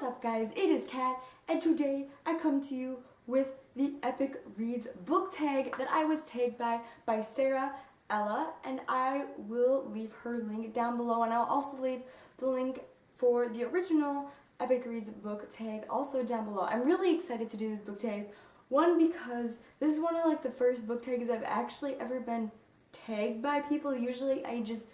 What's up guys, it is Kat, and today I come to you with the Epic Reads book tag that I was tagged by Sara Ella, and I will leave her link down below, and I'll also leave the link for the original Epic Reads book tag also down below. I'm really excited to do this book tag, one because this is one of like the first book tags I've actually ever been tagged by people. Usually I just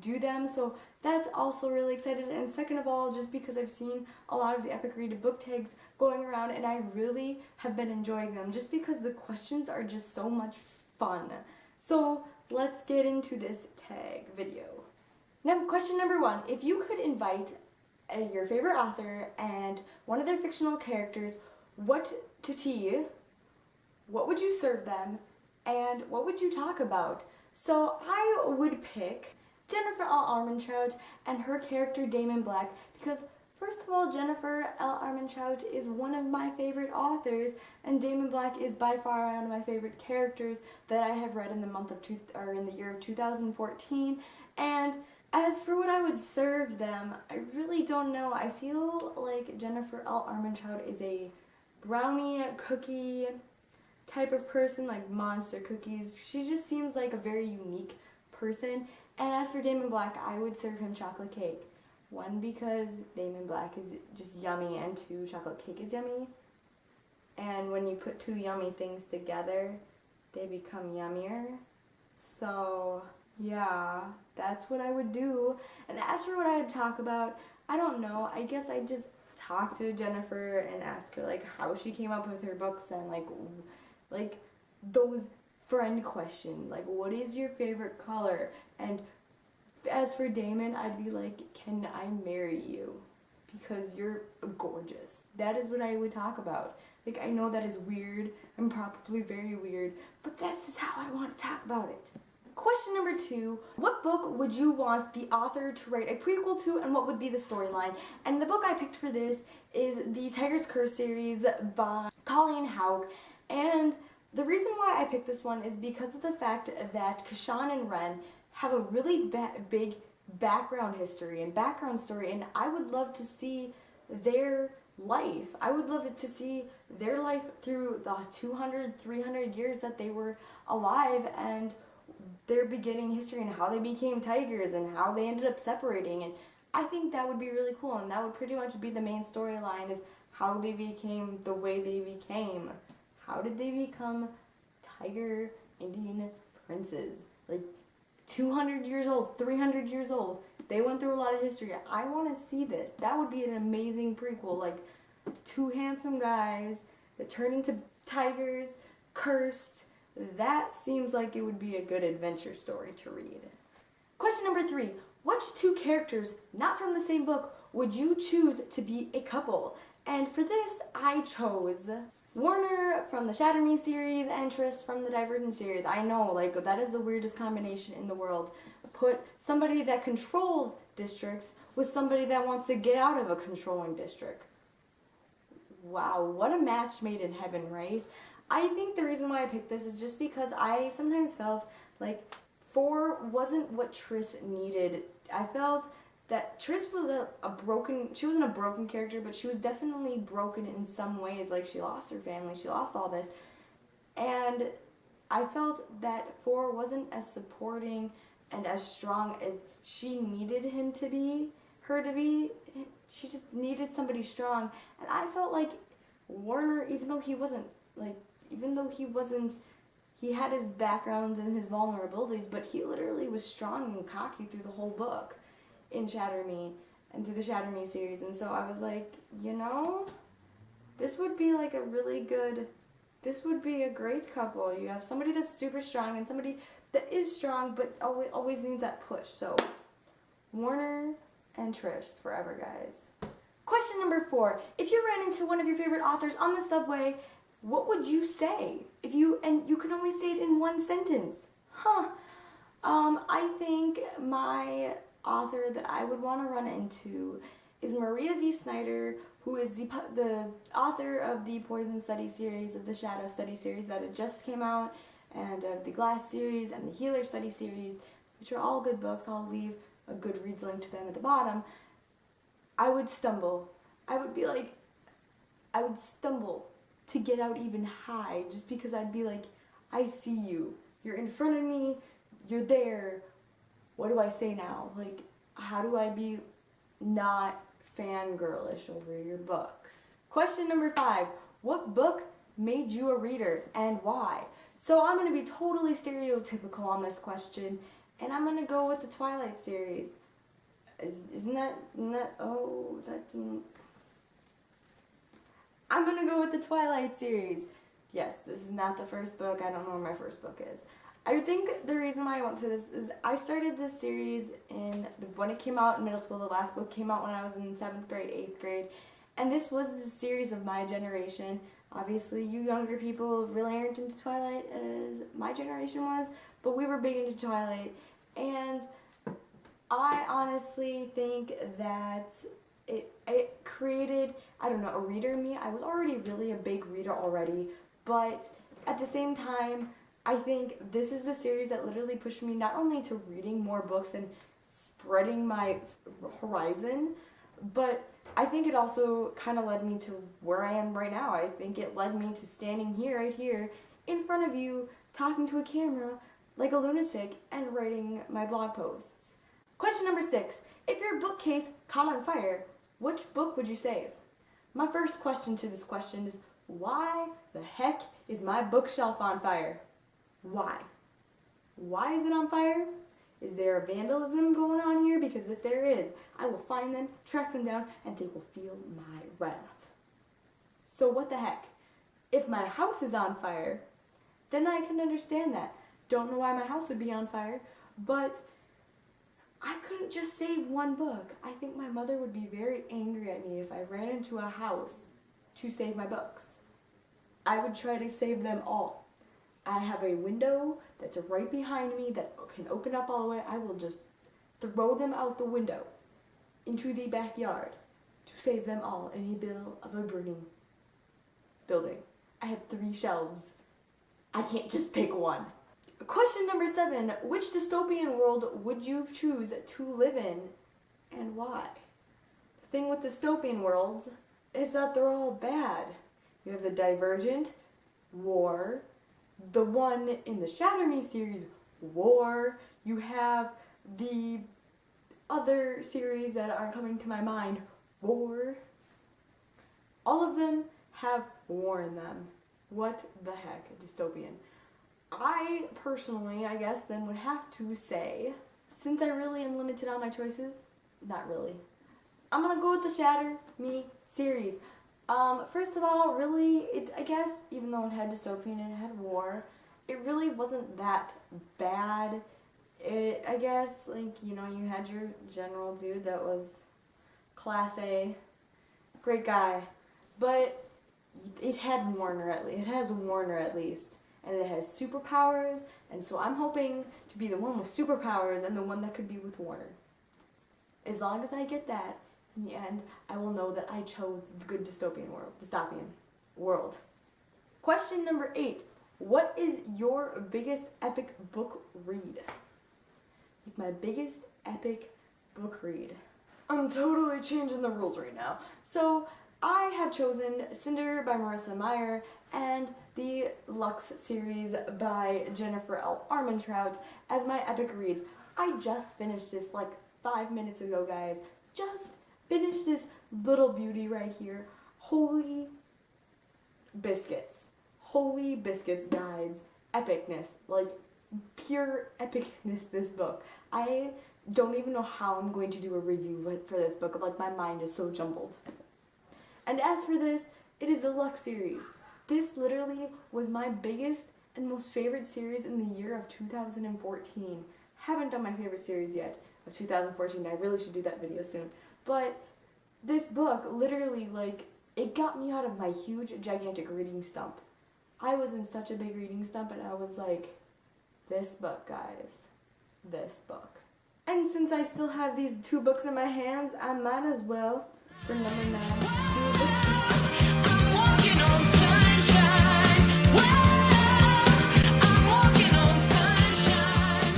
do them, so that's also really excited. And second of all, just because I've seen a lot of the Epic Read book tags going around and I really have been enjoying them just because the questions are just so much fun. So let's get into this tag video. Now, question number one: if you could invite your favorite author and one of their fictional characters to tea, what would you serve them and what would you talk about? So I would pick Jennifer L. Armentrout and her character Daemon Black because, first of all, Jennifer L. Armentrout is one of my favorite authors, and Daemon Black is by far one of my favorite characters that I have read in the year of 2014. And as for what I would serve them, I really don't know. I feel like Jennifer L. Armentrout is a brownie cookie type of person, like monster cookies. She just seems like a very unique person. And as for Daemon Black, I would serve him chocolate cake. One, because Daemon Black is just yummy, and two, chocolate cake is yummy. And when you put two yummy things together, they become yummier. So yeah, that's what I would do. And as for what I would talk about, I don't know. I guess I'd just talk to Jennifer and ask her like how she came up with her books, and like those friend questions, like what is your favorite color? And as for Daemon, I'd be like, can I marry you because you're gorgeous? That is what I would talk about. Like, I know that is weird, I'm probably very weird, but that's just how I want to talk about it. Question number two: what book would you want the author to write a prequel to, and what would be the storyline? And the book I picked for this is the Tiger's Curse series by Colleen Houck. And the reason why I picked this one is because of the fact that Kashan and Ren have a really big background history and background story, and I would love to see their life. I would love to see their life through the 200, 300 years that they were alive, and their beginning history, and how they became tigers, and how they ended up separating. And I think that would be really cool, and that would pretty much be the main storyline, is how they became the way they became. How did they become tiger Indian princes? Like 200 years old, 300 years old. They went through a lot of history. I want to see this. That would be an amazing prequel. Like two handsome guys that turn into tigers, cursed. That seems like it would be a good adventure story to read. Question number three: which two characters, not from the same book, would you choose to be a couple? And for this, I chose Warner from the Shatter Me series and Tris from the Divergent series. I know, like, that is the weirdest combination in the world. Put somebody that controls districts with somebody that wants to get out of a controlling district. Wow, what a match made in heaven, right? I think the reason why I picked this is just because I sometimes felt like 4 wasn't what Tris needed. I felt that Tris was she wasn't a broken character, but she was definitely broken in some ways. Like, she lost her family, she lost all this. And I felt that 4 wasn't as supporting and as strong as she needed her to be. She just needed somebody strong. And I felt like Warner, even though he had his backgrounds and his vulnerabilities, but he literally was strong and cocky through the whole book in Shatter Me and through the Shatter Me series. And so I was like, you know, this would be like this would be a great couple. You have somebody that's super strong and somebody that is strong but always needs that push. So Warner and Trish forever, guys. Question number 4: if you ran into one of your favorite authors on the subway, what would you say? And you can only say it in one sentence. I think my author that I would want to run into is Maria V. Snyder, who is the author of the Poison Study series, of the Shadow Study series that had just came out, and of the Glass series and the Healer Study series, which are all good books. I'll leave a Goodreads link to them at the bottom. I would stumble. would be like, I would stumble to get out even high just because I'd be like, I see you. You're in front of me. You're there. What do I say now? Like, how do I be not fangirlish over your books? Question number 5. What book made you a reader and why? So I'm going to be totally stereotypical on this question, and I'm going to go with the Twilight series. Isn't that, oh, that didn't... I'm going to go with the Twilight series. Yes, this is not the first book. I don't know where my first book is. I think the reason why I went for this is I started this series when it came out in middle school. The last book came out when I was in 7th grade, 8th grade. And this was the series of my generation. Obviously, you younger people really aren't into Twilight as my generation was, but we were big into Twilight. And I honestly think that it created, I don't know, a reader in me. I was already really a big reader already, but at the same time, I think this is the series that literally pushed me not only to reading more books and spreading my horizon, but I think it also kind of led me to where I am right now. I think it led me to standing here, right here, in front of you, talking to a camera like a lunatic and writing my blog posts. Question number 6. If your bookcase caught on fire, which book would you save? My first question to this question is, why the heck is my bookshelf on fire? Why? Why is it on fire? Is there a vandalism going on here? Because if there is, I will find them, track them down, and they will feel my wrath. So what the heck? If my house is on fire, then I can understand that. Don't know why my house would be on fire, but I couldn't just save one book. I think my mother would be very angry at me if I ran into a house to save my books. I would try to save them all. I have a window that's right behind me that can open up all the way. I will just throw them out the window into the backyard to save them all in a middle of a burning building. I have 3 shelves. I can't just pick one. Question number 7. Which dystopian world would you choose to live in and why? The thing with dystopian worlds is that they're all bad. You have the Divergent, war. The one in the Shatter Me series, war. You have the other series that are coming to my mind, war. All of them have war in them. What the heck, dystopian? I personally, I guess, then would have to say, since I really am limited on my choices, not really, I'm gonna go with the Shatter Me series. First of all, really, I guess, even though it had dystopian and it had war, it really wasn't that bad. I guess, like, you know, you had your general dude that was class A, great guy, but it had Warner at least. It has Warner at least, and it has superpowers, and so I'm hoping to be the one with superpowers and the one that could be with Warner. As long as I get that, in the end, I will know that I chose the good dystopian world. Question number 8. What is your biggest epic book read? Like my biggest epic book read. I'm totally changing the rules right now. So I have chosen Cinder by Marissa Meyer and the Lux series by Jennifer L. Armentrout as my epic reads. I just finished this like 5 minutes ago, guys. Just finished this little beauty right here. Holy biscuits. Holy biscuits, guys. Epicness. Like, pure epicness, this book. I don't even know how I'm going to do a review for this book. Like, my mind is so jumbled. And as for this, it is the Lux series. This literally was my biggest and most favorite series in the year of 2014. Haven't done my favorite series yet of 2014. I really should do that video soon. But this book literally, like, it got me out of my huge, gigantic reading stump. I was in such a big reading stump and I was like, this book, guys. This book. And since I still have these 2 books in my hands, I might as well, for number 9, do the I'm walking on sunshine. I'm walking on sunshine.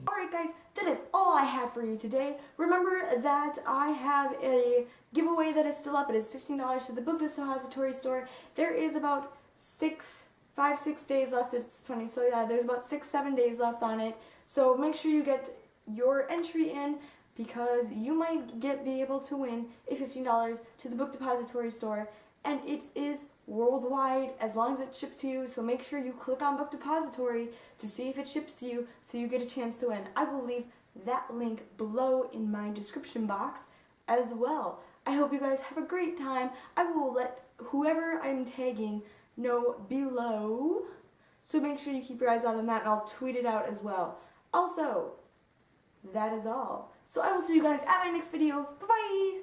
Alright guys, that is all I have for you today. Remember that that I have a giveaway that is still up. It is $15 to the book depository store. There is about 5-6 days left. It's 20, so yeah, there's about 6-7 days left on it. So make sure you get your entry in, because you might be able to win a $15 to the book depository store, and it is worldwide as long as it ships to you. So make sure you click on book depository to see if it ships to you, so you get a chance to win. I will leave that link below in my description box as well. I hope you guys have a great time. I will let whoever I'm tagging know below, so make sure you keep your eyes out on that, and I'll tweet it out as well. Also, that is all. So I will see you guys at my next video. Bye bye!